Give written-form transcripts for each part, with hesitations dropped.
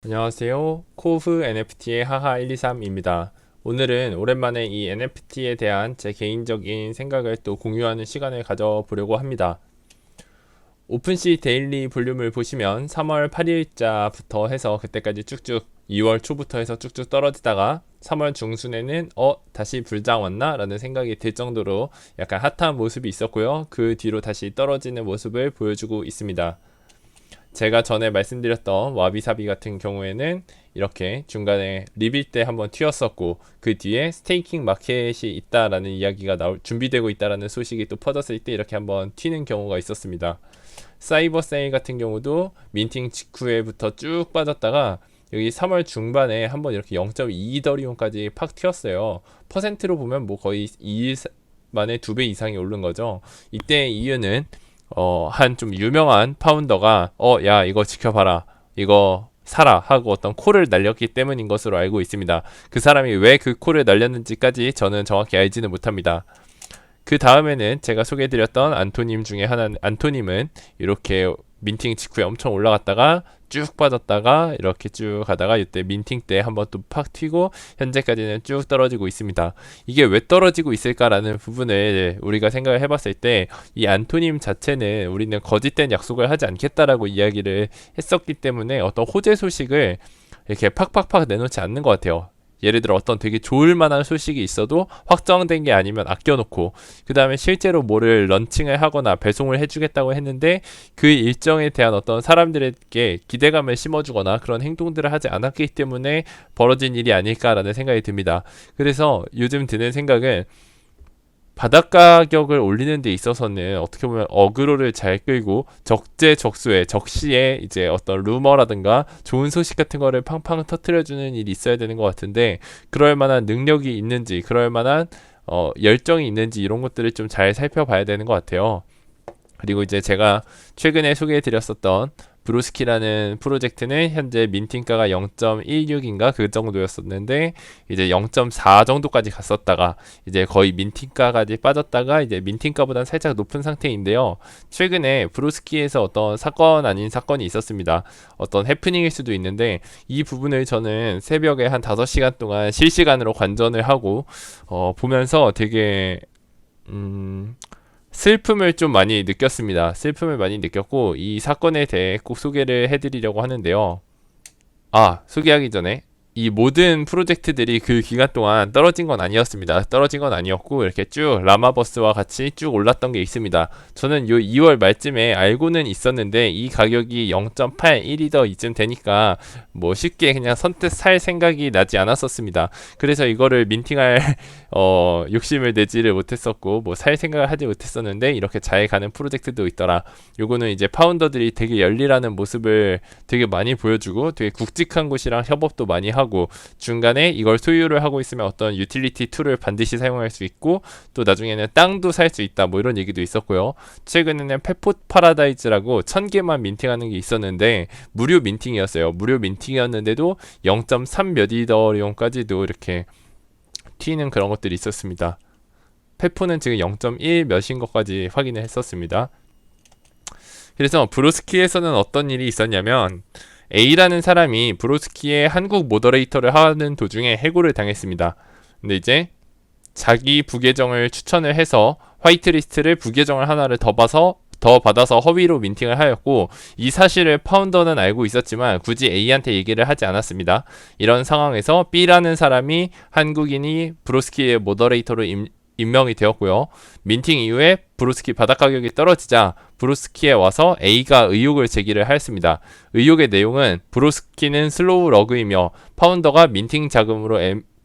안녕하세요. 코프 NFT의 하하123입니다. 오늘은 오랜만에 이 NFT에 대한 제 개인적인 생각을 또 공유하는 시간을 가져보려고 합니다. 오픈시 데일리 볼륨을 보시면 3월 8일자부터 해서 그때까지 쭉쭉 2월 초부터 해서 쭉쭉 떨어지다가 3월 중순에는 다시 불장 왔나? 라는 생각이 들 정도로 약간 핫한 모습이 있었고요. 그 뒤로 다시 떨어지는 모습을 보여주고 있습니다. 제가 전에 말씀드렸던 와비사비 같은 경우에는 이렇게 중간에 리빌 때 한번 튀었었고 그 뒤에 스테이킹 마켓이 있다라는 이야기가 준비되고 있다라는 소식이 또 퍼졌을 때 이렇게 한번 튀는 경우가 있었습니다. 사이버 세일 같은 경우도 민팅 직후에부터 쭉 빠졌다가 여기 3월 중반에 한번 이렇게 0.2이더리움까지 팍 튀었어요. 퍼센트로 보면 뭐 거의 2일 만에 2배 이상이 오른 거죠. 이때 이유는 한 좀 유명한 파운더가 야 이거 지켜봐라 이거 사라 하고 어떤 콜을 날렸기 때문인 것으로 알고 있습니다. 그 사람이 왜 그 콜을 날렸는지까지 저는 정확히 알지는 못합니다. 그 다음에는 제가 소개해드렸던 안토님 중에 하나, 안토님은 이렇게 민팅 직후에 엄청 올라갔다가 쭉 빠졌다가 이렇게 쭉 가다가 이때 민팅 때 한번 또 팍 튀고 현재까지는 쭉 떨어지고 있습니다. 이게 왜 떨어지고 있을까라는 부분을 우리가 생각을 해봤을 때 이 안토님 자체는 우리는 거짓된 약속을 하지 않겠다라고 이야기를 했었기 때문에 어떤 호재 소식을 이렇게 팍팍팍 내놓지 않는 것 같아요. 예를 들어 어떤 되게 좋을 만한 소식이 있어도 확정된 게 아니면 아껴놓고 그 다음에 실제로 뭐를 런칭을 하거나 배송을 해주겠다고 했는데 그 일정에 대한 어떤 사람들에게 기대감을 심어주거나 그런 행동들을 하지 않았기 때문에 벌어진 일이 아닐까라는 생각이 듭니다. 그래서 요즘 드는 생각은 바닥 가격을 올리는 데 있어서는 어떻게 보면 어그로를 잘 끌고 적재적소에 적시에 이제 어떤 루머라든가 좋은 소식 같은 거를 팡팡 터트려주는 일이 있어야 되는 것 같은데 그럴 만한 능력이 있는지 그럴 만한 열정이 있는지 이런 것들을 좀 잘 살펴봐야 되는 것 같아요. 그리고 이제 제가 최근에 소개해드렸었던 브루스키라는 프로젝트는 현재 민팅가가 0.16인가 그 정도였었는데 이제 0.4 정도까지 갔었다가 이제 거의 민팅가까지 빠졌다가 이제 민팅가보다는 살짝 높은 상태인데요. 최근에 브루스키에서 어떤 사건 아닌 사건이 있었습니다. 어떤 해프닝일 수도 있는데 이 부분을 저는 새벽에 한 5시간 동안 실시간으로 관전을 하고 보면서 되게 슬픔을 좀 많이 느꼈습니다. 슬픔을 많이 느꼈고 이 사건에 대해 꼭 소개를 해드리려고 하는데요. 소개하기 전에 이 모든 프로젝트들이 그 기간 동안 떨어진 건 아니었습니다. 떨어진 건 아니었고 이렇게 쭉 라마버스와 같이 쭉 올랐던 게 있습니다. 저는 요 2월 말쯤에 알고는 있었는데 이 가격이 0.8, 1이더 이쯤 되니까 뭐 쉽게 그냥 선뜻 살 생각이 나지 않았었습니다. 그래서 이거를 민팅할 욕심을 내지를 못했었고 뭐 살 생각을 하지 못했었는데 이렇게 잘 가는 프로젝트도 있더라. 요거는 이제 파운더들이 되게 열일하는 모습을 되게 많이 보여주고 되게 굵직한 곳이랑 협업도 많이 하고 중간에 이걸 소유를 하고 있으면 어떤 유틸리티 툴을 반드시 사용할 수 있고 또 나중에는 땅도 살 수 있다 뭐 이런 얘기도 있었고요. 최근에는 페포 파라다이즈라고 1000개만 민팅하는 게 있었는데 무료 민팅이었어요. 무료 민팅이었는데도 0.3 몇 이더리움까지도 이렇게 튀는 그런 것들이 있었습니다. 페포는 지금 0.1 몇인 것까지 확인을 했었습니다. 그래서 브로스키에서는 어떤 일이 있었냐면 A라는 사람이 브로스키의 한국 모더레이터를 하는 도중에 해고를 당했습니다. 근데 이제 자기 부계정을 추천을 해서 화이트리스트를 부계정을 하나를 더 받아서 허위로 민팅을 하였고 이 사실을 파운더는 알고 있었지만 굳이 A한테 얘기를 하지 않았습니다. 이런 상황에서 B라는 사람이 한국인이 브로스키의 모더레이터로 임명이 되었고요. 민팅 이후에 브로스키 바닥 가격이 떨어지자 브로스키에 와서 A가 의혹을 제기를 하였습니다. 의혹의 내용은 브로스키는 슬로우 러그이며 파운더가 민팅 자금으로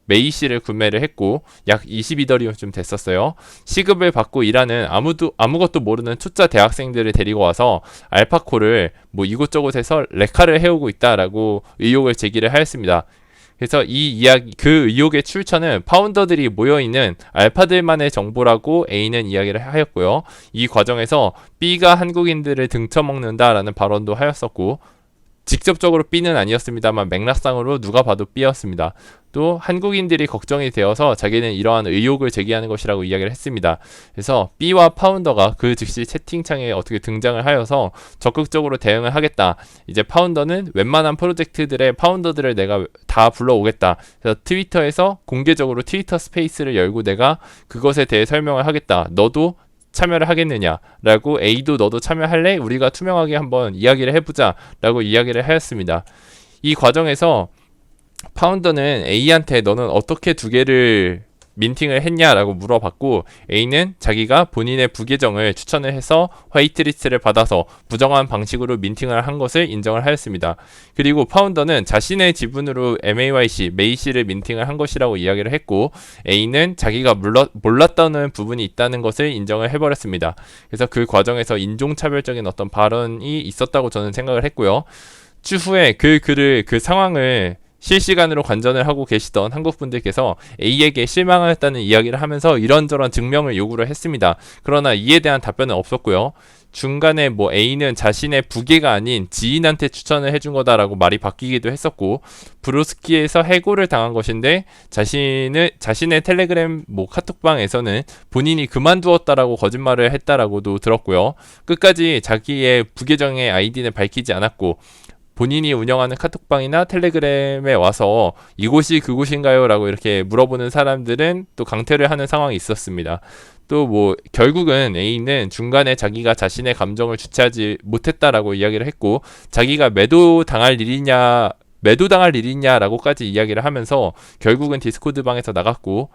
메이씨를 구매를 했고 약 22더리움쯤 됐었어요. 시급을 받고 일하는 아무것도 모르는 초짜 대학생들을 데리고 와서 알파코를 뭐 이곳저곳에서 레카를 해오고 있다라고 의혹을 제기를 하였습니다. 그래서 이 이야기, 그 의혹의 출처는 파운더들이 모여있는 알파들만의 정보라고 A는 이야기를 하였고요. 이 과정에서 B가 한국인들을 등쳐먹는다라는 발언도 하였었고 직접적으로 B는 아니었습니다만 맥락상으로 누가 봐도 B였습니다. 또 한국인들이 걱정이 되어서 자기는 이러한 의혹을 제기하는 것이라고 이야기를 했습니다. 그래서 B와 파운더가 그 즉시 채팅창에 어떻게 등장을 하여서 적극적으로 대응을 하겠다. 이제 파운더는 웬만한 프로젝트들의 파운더들을 내가 다 불러오겠다. 그래서 트위터에서 공개적으로 트위터 스페이스를 열고 내가 그것에 대해 설명을 하겠다. 너도 참여를 하겠느냐 라고 A도 너도 참여할래? 우리가 투명하게 한번 이야기를 해보자 라고 이야기를 하였습니다. 이 과정에서 파운더는 A한테 너는 어떻게 두 개를 민팅을 했냐라고 물어봤고 A는 자기가 본인의 부계정을 추천을 해서 화이트리스트를 받아서 부정한 방식으로 민팅을 한 것을 인정을 하였습니다. 그리고 파운더는 자신의 지분으로 MAYC, 메이씨를 민팅을 한 것이라고 이야기를 했고 A는 자기가 몰랐다는 부분이 있다는 것을 인정을 해버렸습니다. 그래서 그 과정에서 인종차별적인 어떤 발언이 있었다고 저는 생각을 했고요. 추후에 그 상황을 실시간으로 관전을 하고 계시던 한국분들께서 A에게 실망하였다는 이야기를 하면서 이런저런 증명을 요구를 했습니다. 그러나 이에 대한 답변은 없었고요. 중간에 뭐 A는 자신의 부계가 아닌 지인한테 추천을 해준 거다라고 말이 바뀌기도 했었고 브로스키에서 해고를 당한 것인데 자신의 텔레그램 카톡방에서는 본인이 그만두었다라고 거짓말을 했다라고도 들었고요. 끝까지 자기의 부계정의 아이디는 밝히지 않았고 본인이 운영하는 카톡방이나 텔레그램에 와서 이곳이 그곳인가요? 라고 이렇게 물어보는 사람들은 또 강퇴를 하는 상황이 있었습니다. 또 결국은 A는 중간에 자기가 자신의 감정을 주체하지 못했다라고 이야기를 했고 자기가 매도당할 일이냐라고까지 이야기를 하면서 결국은 디스코드 방에서 나갔고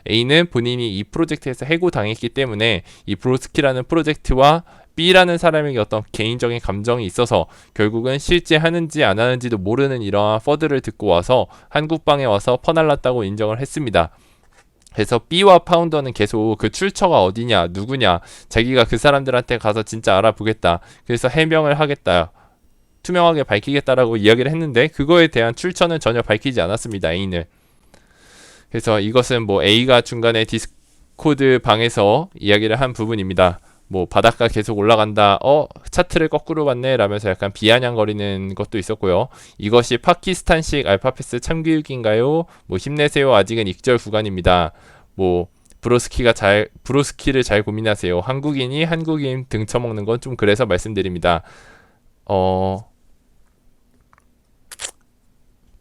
A는 본인이 이 프로젝트에서 해고당했기 때문에 이 브로스키라는 프로젝트와 B라는 사람에게 어떤 개인적인 감정이 있어서 결국은 실제 하는지 안 하는지도 모르는 이러한 퍼드를 듣고 와서 한국방에 와서 퍼날랐다고 인정을 했습니다. 그래서 B와 파운더는 계속 그 출처가 어디냐, 누구냐, 자기가 그 사람들한테 가서 진짜 알아보겠다. 그래서 해명을 하겠다. 투명하게 밝히겠다라고 이야기를 했는데 그거에 대한 출처는 전혀 밝히지 않았습니다. A는. 그래서 이것은 A가 중간에 디스코드 방에서 이야기를 한 부분입니다. 바닷가 계속 올라간다. 차트를 거꾸로 봤네 라면서 약간 비아냥거리는 것도 있었고요. 이것이 파키스탄식 알파패스 참교육인가요? 힘내세요. 아직은 익절 구간입니다. 브로스키를 잘 고민하세요. 한국인이 한국인 등쳐먹는 건 좀 그래서 말씀드립니다.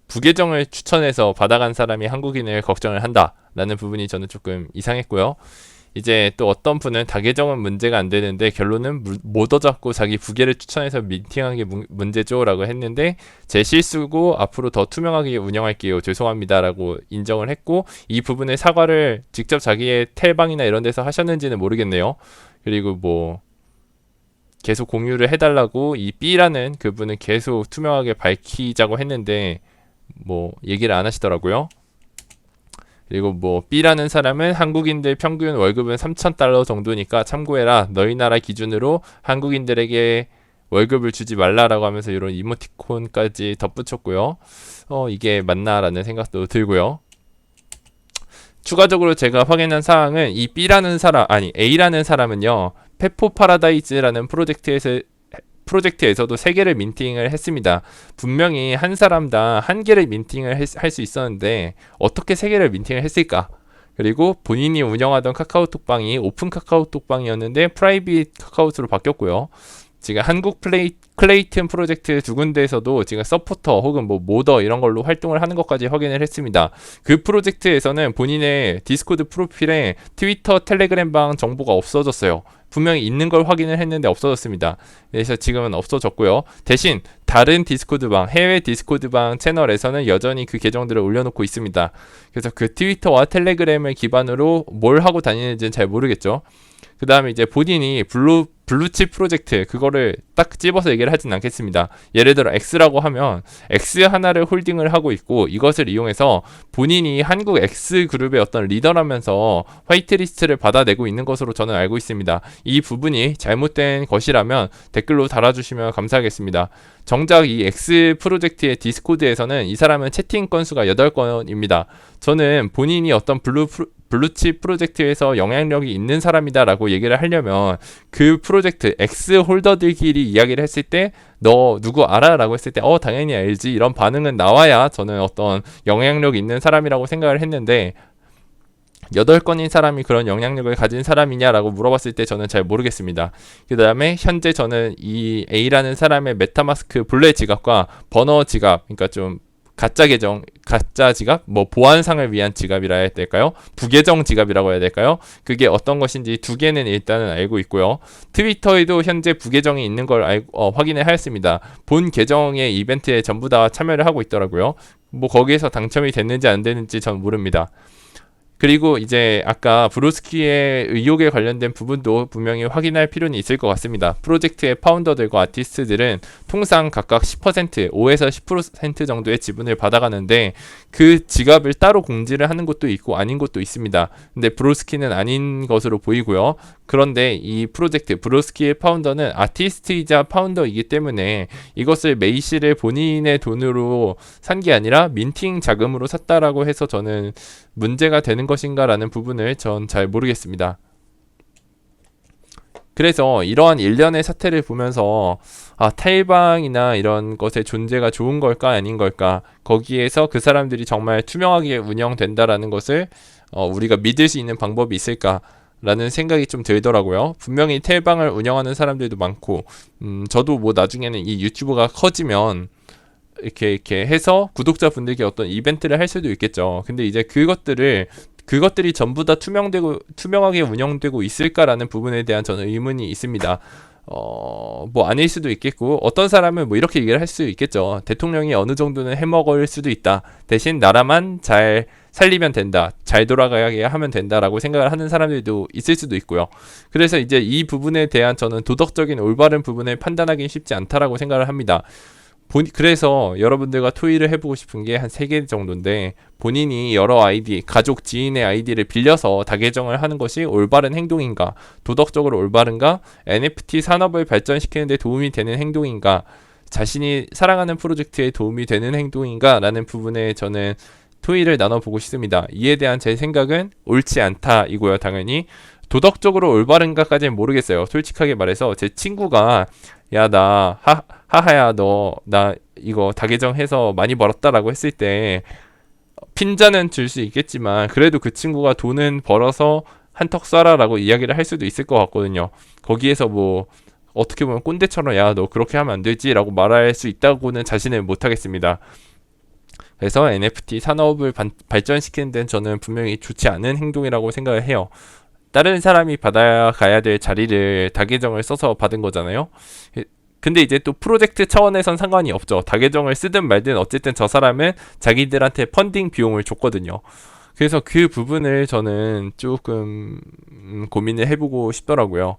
부계정을 추천해서 받아간 사람이 한국인을 걱정을 한다라는 부분이 저는 조금 이상했고요. 이제 또 어떤 분은 다계정은 문제가 안 되는데 결론은 못 얻었고 자기 부계를 추천해서 민팅한 게 문제죠 라고 했는데 제 실수고 앞으로 더 투명하게 운영할게요. 죄송합니다 라고 인정을 했고 이 부분의 사과를 직접 자기의 텔방이나 이런 데서 하셨는지는 모르겠네요. 그리고 계속 공유를 해달라고 이 B라는 그분은 계속 투명하게 밝히자고 했는데 얘기를 안 하시더라고요. 그리고 B라는 사람은 한국인들 평균 월급은 $3,000 정도니까 참고해라. 너희 나라 기준으로 한국인들에게 월급을 주지 말라라고 하면서 이런 이모티콘까지 덧붙였고요. 이게 맞나라는 생각도 들고요. 추가적으로 제가 확인한 사항은 이 A라는 사람은요. 페포 파라다이즈라는 프로젝트에서도 3개를 민팅을 했습니다. 분명히 한 사람당 1개를 민팅을 할 수 있었는데 어떻게 3개를 민팅을 했을까? 그리고 본인이 운영하던 카카오톡방이 오픈 카카오톡방이었는데 프라이빗 카카오톡으로 바뀌었고요. 지금 한국 클레이튼 프로젝트 2군데에서도 지금 서포터 혹은 모더 이런 걸로 활동을 하는 것까지 확인을 했습니다. 그 프로젝트에서는 본인의 디스코드 프로필에 트위터, 텔레그램 방 정보가 없어졌어요. 분명히 있는 걸 확인을 했는데 없어졌습니다. 그래서 지금은 없어졌고요. 대신 다른 디스코드 방, 해외 디스코드 방 채널에서는 여전히 그 계정들을 올려놓고 있습니다. 그래서 그 트위터와 텔레그램을 기반으로 뭘 하고 다니는지는 잘 모르겠죠. 그 다음에 이제 본인이 블루칩 프로젝트 그거를 딱 집어서 얘기를 하진 않겠습니다. 예를 들어 X라고 하면 X 하나를 홀딩을 하고 있고 이것을 이용해서 본인이 한국 X 그룹의 어떤 리더라면서 화이트리스트를 받아내고 있는 것으로 저는 알고 있습니다. 이 부분이 잘못된 것이라면 댓글로 달아주시면 감사하겠습니다. 정작 이 X 프로젝트의 디스코드에서는 이 사람은 채팅 건수가 8건입니다. 저는 본인이 어떤 블루칩 프로젝트에서 영향력이 있는 사람이다라고 얘기를 하려면 그 프로젝트 X 홀더들끼리 이야기를 했을 때 너 누구 알아? 라고 했을 때 당연히 알지 이런 반응은 나와야 저는 어떤 영향력 있는 사람이라고 생각을 했는데 8건인 사람이 그런 영향력을 가진 사람이냐라고 물어봤을 때 저는 잘 모르겠습니다. 그 다음에 현재 저는 이 A라는 사람의 메타마스크 본래 지갑과 버너 지갑, 그러니까 좀 가짜 계정, 가짜 지갑, 뭐 보안상을 위한 지갑이라 해야 될까요? 부계정 지갑이라고 해야 될까요? 그게 어떤 것인지 두 개는 일단은 알고 있고요. 트위터에도 현재 부계정이 있는 걸 확인을 하였습니다. 본 계정의 이벤트에 전부 다 참여를 하고 있더라고요. 뭐 거기에서 당첨이 됐는지 안 됐는지 전 모릅니다. 그리고 이제 아까 브로스키의 의혹에 관련된 부분도 분명히 확인할 필요는 있을 것 같습니다. 프로젝트의 파운더들과 아티스트들은 통상 각각 10%, 5에서 10% 정도의 지분을 받아가는데 그 지갑을 따로 공지를 하는 곳도 있고 아닌 곳도 있습니다. 근데 브로스키는 아닌 것으로 보이고요. 그런데 이 프로젝트 브로스키의 파운더는 아티스트이자 파운더이기 때문에 이것을 메이 씨를 본인의 돈으로 산 게 아니라 민팅 자금으로 샀다라고 해서 저는 문제가 되는 것인가라는 부분을 전 잘 모르겠습니다. 그래서 이러한 일련의 사태를 보면서 탈방이나 이런 것의 존재가 좋은 걸까 아닌 걸까, 거기에서 그 사람들이 정말 투명하게 운영된다라는 것을 우리가 믿을 수 있는 방법이 있을까 라는 생각이 좀 들더라고요. 분명히 텔방을 운영하는 사람들도 많고 저도 뭐 나중에는 이 유튜브가 커지면 이렇게 해서 구독자분들께 어떤 이벤트를 할 수도 있겠죠. 근데 이제 그것들이 전부 다 투명하게 운영되고 있을까라는 부분에 대한 저는 의문이 있습니다. 뭐 아닐 수도 있겠고, 어떤 사람은 뭐 이렇게 얘기를 할 수 있겠죠. 대통령이 어느 정도는 해먹을 수도 있다. 대신 나라만 잘 살리면 된다. 잘 돌아가게 하면 된다라고 생각을 하는 사람들도 있을 수도 있고요. 그래서 이제 이 부분에 대한 저는 도덕적인 올바른 부분을 판단하기 쉽지 않다라고 생각을 합니다. 그래서 여러분들과 토의를 해보고 싶은 게 한 3개 정도인데, 본인이 여러 아이디, 가족, 지인의 아이디를 빌려서 다계정을 하는 것이 올바른 행동인가, 도덕적으로 올바른가, NFT 산업을 발전시키는 데 도움이 되는 행동인가, 자신이 사랑하는 프로젝트에 도움이 되는 행동인가 라는 부분에 저는 토의를 나눠보고 싶습니다. 이에 대한 제 생각은 옳지 않다 이고요. 당연히 도덕적으로 올바른가까지는 모르겠어요. 솔직하게 말해서 제 친구가 야 나 하하야 너 나 이거 다계정해서 많이 벌었다라고 했을 때 핀잔은 줄 수 있겠지만 그래도 그 친구가 돈은 벌어서 한턱 쏴라라고 이야기를 할 수도 있을 것 같거든요. 거기에서 뭐 어떻게 보면 꼰대처럼 야 너 그렇게 하면 안 되지 라고 말할 수 있다고는 자신을 못하겠습니다. 그래서 NFT 산업을 발전시키는 데는 저는 분명히 좋지 않은 행동이라고 생각을 해요. 다른 사람이 받아가야 될 자리를 다계정을 써서 받은 거잖아요. 근데 이제 또 프로젝트 차원에선 상관이 없죠. 다계정을 쓰든 말든 어쨌든 저 사람은 자기들한테 펀딩 비용을 줬거든요. 그래서 그 부분을 저는 조금 고민을 해보고 싶더라고요.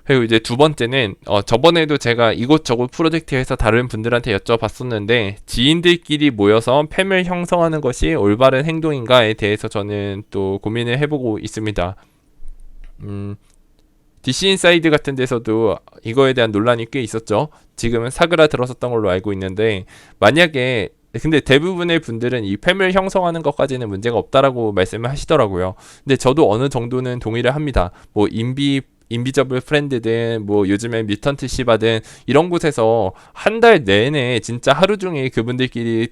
그리고 이제 두 번째는 저번에도 제가 이곳저곳 프로젝트에서 다른 분들한테 여쭤봤었는데, 지인들끼리 모여서 팸을 형성하는 것이 올바른 행동인가에 대해서 저는 또 고민을 해보고 있습니다. DC 인사이드 같은 데서도 이거에 대한 논란이 꽤 있었죠. 지금은 사그라 들어섰던 걸로 알고 있는데, 만약에 근데 대부분의 분들은 이 팸을 형성하는 것까지는 문제가 없다라고 말씀을 하시더라고요. 근데 저도 어느 정도는 동의를 합니다. 뭐 인비저블 프렌드든 뭐 요즘에 뮤턴트 시바든 이런 곳에서 한 달 내내 진짜 하루 종일 그분들끼리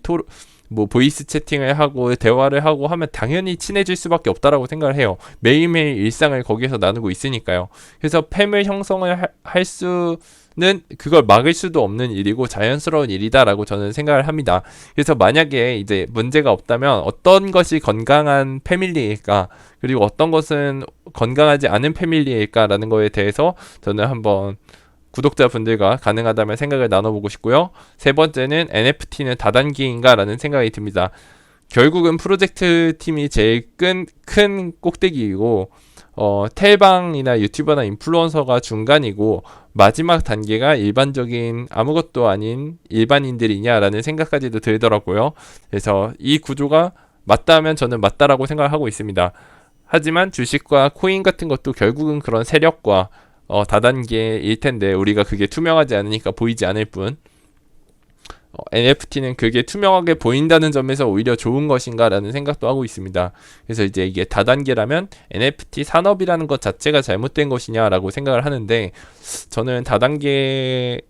뭐 보이스 채팅을 하고 대화를 하고 하면 당연히 친해질 수밖에 없다라고 생각을 해요. 매일매일 일상을 거기에서 나누고 있으니까요. 그래서 팸을 형성을 할 수는, 그걸 막을 수도 없는 일이고 자연스러운 일이다라고 저는 생각을 합니다. 그래서 만약에 이제 문제가 없다면 어떤 것이 건강한 패밀리일까, 그리고 어떤 것은 건강하지 않은 패밀리일까라는 거에 대해서 저는 한번 구독자분들과 가능하다면 생각을 나눠보고 싶고요. 세 번째는 NFT는 다단계인가 라는 생각이 듭니다. 결국은 프로젝트 팀이 제일 큰 꼭대기이고, 텔방이나 유튜버나 인플루언서가 중간이고, 마지막 단계가 일반적인 아무것도 아닌 일반인들이냐라는 생각까지도 들더라고요. 그래서 이 구조가 맞다면 저는 맞다라고 생각을 하고 있습니다. 하지만 주식과 코인 같은 것도 결국은 그런 세력과 다단계일 텐데, 우리가 그게 투명하지 않으니까 보이지 않을 뿐, NFT는 그게 투명하게 보인다는 점에서 오히려 좋은 것인가라는 생각도 하고 있습니다. 그래서 이제 이게 다단계라면 NFT 산업이라는 것 자체가 잘못된 것이냐라고 생각을 하는데, 저는 다단계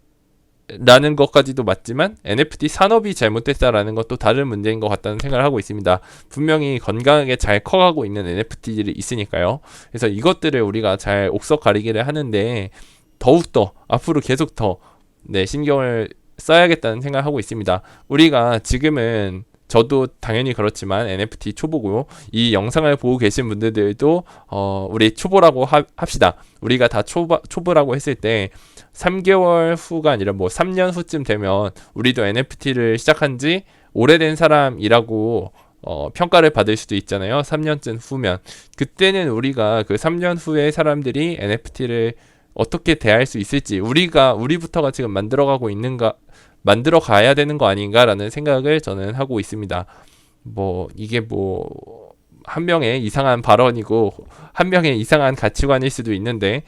라는 것까지도 맞지만 NFT 산업이 잘못됐다라는 것도 다른 문제인 것 같다는 생각을 하고 있습니다. 분명히 건강하게 잘 커가고 있는 NFT들이 있으니까요. 그래서 이것들을 우리가 잘 옥석 가리기를 하는데 더욱더 앞으로 계속 더 신경을 써야겠다는 생각을 하고 있습니다. 우리가 지금은 저도 당연히 그렇지만 NFT 초보고요. 이 영상을 보고 계신 분들도 우리 초보라고 합시다. 우리가 다 초보라고 했을 때 3개월 후가 아니라 뭐 3년 후쯤 되면 우리도 NFT를 시작한 지 오래된 사람이라고 평가를 받을 수도 있잖아요. 3년쯤 후면. 그때는 우리가 그 3년 후에 사람들이 NFT를 어떻게 대할 수 있을지, 우리부터가 지금 만들어 가야 되는 거 아닌가라는 생각을 저는 하고 있습니다. 이게 한 명의 이상한 발언이고 한 명의 이상한 가치관일 수도 있는데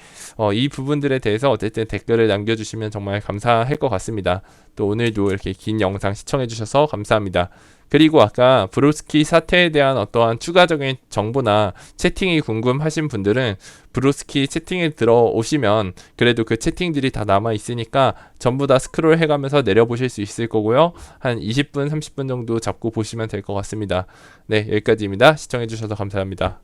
이 부분들에 대해서 어쨌든 댓글을 남겨주시면 정말 감사할 것 같습니다. 또 오늘도 이렇게 긴 영상 시청해주셔서 감사합니다. 그리고 아까 브로스키 사태에 대한 어떠한 추가적인 정보나 채팅이 궁금하신 분들은 브로스키 채팅에 들어오시면 그래도 그 채팅들이 다 남아 있으니까 전부 다 스크롤 해가면서 내려보실 수 있을 거고요. 한 20분, 30분 정도 잡고 보시면 될 것 같습니다. 네, 여기까지입니다. 시청해주셔서 감사합니다.